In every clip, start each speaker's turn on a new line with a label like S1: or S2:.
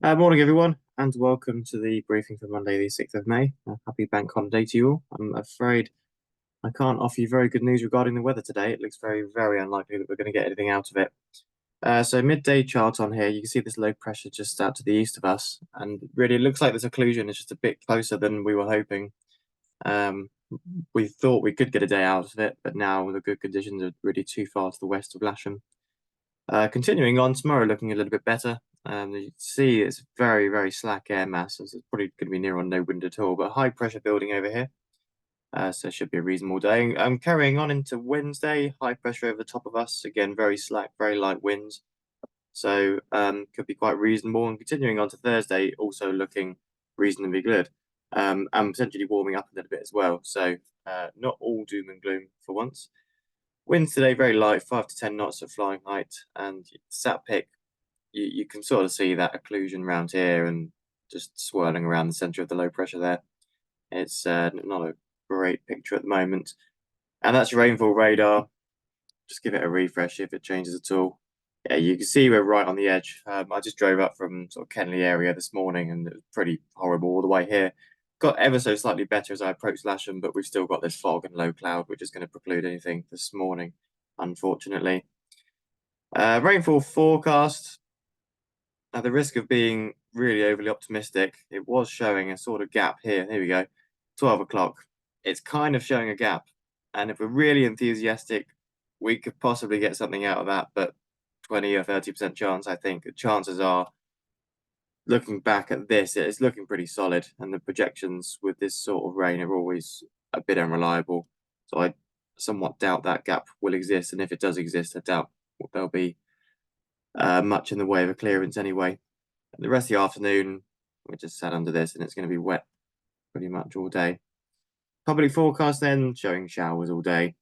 S1: Morning, everyone, and welcome to the briefing for Monday, the 6th of May. Happy bank holiday to you all. I'm afraid I can't offer you very good news regarding the weather today. It looks very, very unlikely that we're going to get anything out of it. So midday chart on here, you can see this low pressure just out to the east of us, and really it looks like this occlusion is just a bit closer than we were hoping. Um, we thought we could get a day out of it, but now the good conditions are really too far to the west of Lasham. Continuing on, tomorrow looking a little bit better. You can see it's very, very slack air mass. So it's probably going to be near on no wind at all, but high pressure building over here. So it should be a reasonable day. Carrying on into Wednesday, high pressure over the top of us. Again, very slack, very light winds. So could be quite reasonable. And continuing on to Thursday, also looking reasonably good. And potentially warming up a little bit as well. So not all doom and gloom for once. Winds today very light, 5 to 10 knots of flying height, and sat pick, you can sort of see that occlusion around here and just swirling around the centre of the low pressure there. It's not a great picture at the moment. And that's your rainfall radar. Just give it a refresh if it changes at all. Yeah, you can see we're right on the edge. I just drove up from sort of Kenley area this morning and it was pretty horrible all the way here. Got ever so slightly better as I approached Lasham, but we've still got this fog and low cloud, which is going to preclude anything this morning, unfortunately. Rainfall forecast. At the risk of being really overly optimistic, it was showing a sort of gap here. Here we go, 12 o'clock. It's kind of showing a gap. And if we're really enthusiastic, we could possibly get something out of that. But 20 or 30% chance, I think. The chances are, looking back at this, it's looking pretty solid. And the projections with this sort of rain are always a bit unreliable. So I somewhat doubt that gap will exist. And if it does exist, I doubt there'll be much in the way of a clearance anyway. The rest of the afternoon, we're just sat under this and it's going to be wet pretty much all day. Public forecast then showing showers all day,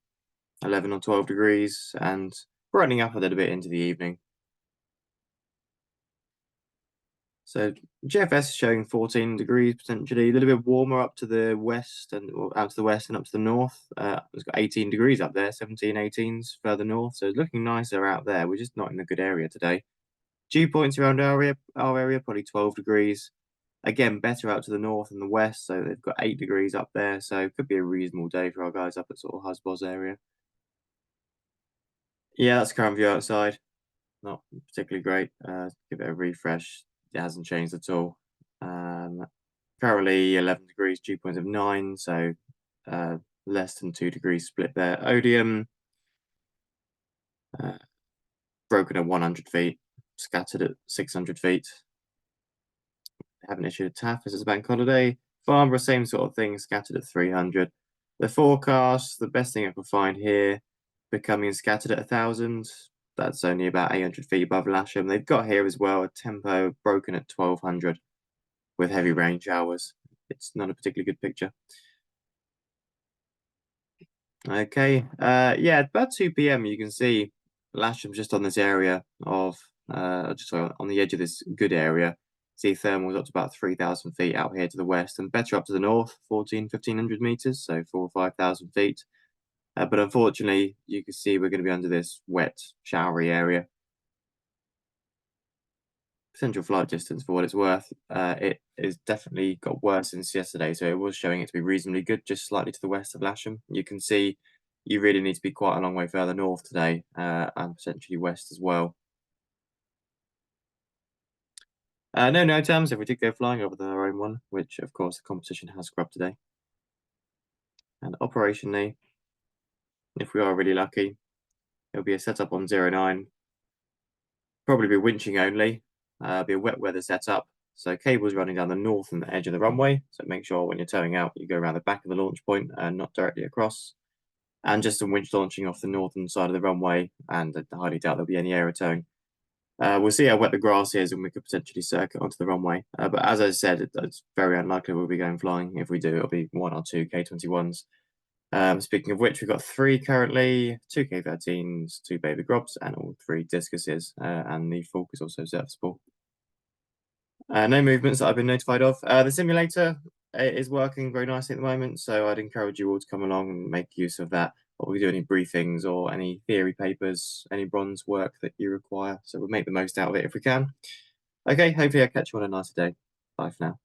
S1: 11 or 12 degrees, and brightening up a little bit into the evening. So GFS showing 14 degrees potentially, a little bit warmer up to the west and out to the west and up to the north. It's got 18 degrees up there, 17, 18s further north. So it's looking nicer out there. We're just not in a good area today. Dew points around our area, probably 12 degrees. Again, better out to the north and the west, so they've got 8 degrees up there, so it could be a reasonable day for our guys up at sort of Husbos area. Yeah, that's current view outside. Not particularly great. Give it a refresh. It hasn't changed at all. Currently 11 degrees, dew point of 9, so less than 2 degrees split there. Odium broken at 100 feet, scattered at 600 feet. Haven't issued a TAF as it's a bank holiday. Farnborough, same sort of thing, scattered at 300. The forecast, the best thing I can find here, becoming scattered at 1,000. That's only about 800 feet above Lasham. They've got here as well a tempo broken at 1,200 with heavy rain showers. It's not a particularly good picture. Okay, yeah, about 2 p.m. you can see Lasham's just on this area of, just on the edge of this good area. See thermals up to about 3,000 feet out here to the west and better up to the north, 1,500 meters, so 4,000 or 5,000 feet. But unfortunately, you can see we're going to be under this wet, showery area. Potential flight distance for what it's worth, it has definitely got worse since yesterday, so it was showing it to be reasonably good, just slightly to the west of Lasham. You can see you really need to be quite a long way further north today, and potentially west as well. No terms if we did go flying over the own one, which of course the competition has scrubbed today. And operationally, if we are really lucky, it'll be a setup on 09. Probably be winching only, be a wet weather setup. So cables running down the north and the edge of the runway. So make sure when you're towing out, you go around the back of the launch point and not directly across. And just some winch launching off the northern side of the runway. And I highly doubt there'll be any aero towing. We'll see how wet the grass is and we could potentially circuit onto the runway. But as I said, it's very unlikely we'll be going flying. If we do, it'll be 1 or 2 K21s. Speaking of which, we've got 3 currently, 2 K13s, 2 baby grobs, and all 3 discuses. And the fork is also serviceable. No movements that I've been notified of. The simulator is working very nicely at the moment, so I'd encourage you all to come along and make use of that. Or we do any briefings or any theory papers, any bronze work that you require. So we'll make the most out of it if we can. Okay, hopefully I'll catch you on a nicer day. Bye for now.